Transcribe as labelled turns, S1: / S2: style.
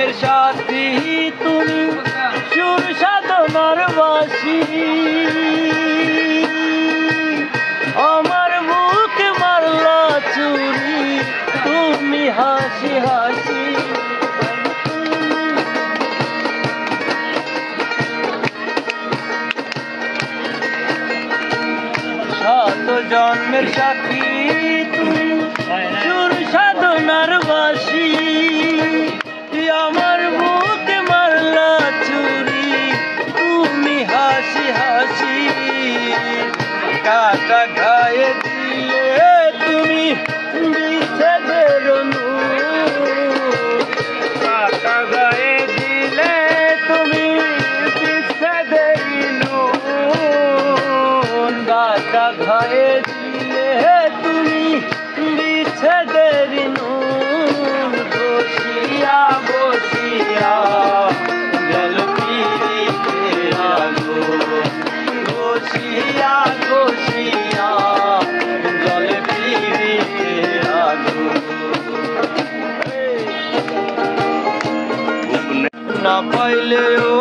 S1: জন্মের সাথী তুমি সুর সাধনার বাসী আমার বুক মারলা চুরি তুমি হাসি হাসি সাত জন্মের সাথী তুমি সুর সাধনার বাসী আমার বুক মারলা চুরি তুমি হাসি হাসি কাটা গায়ে দিলে তুমি বিচ্ছেদের কাটা গায়ে দিলে তুমি বিচ্ছেদের কাটা গায়ে দিলে তুমি বিচ্ছেদের বসিয়া বসিয়া গেল পিরিতে আগুন বসিয়া বসিয়া জল পিরিতে আগুন না পাইলেও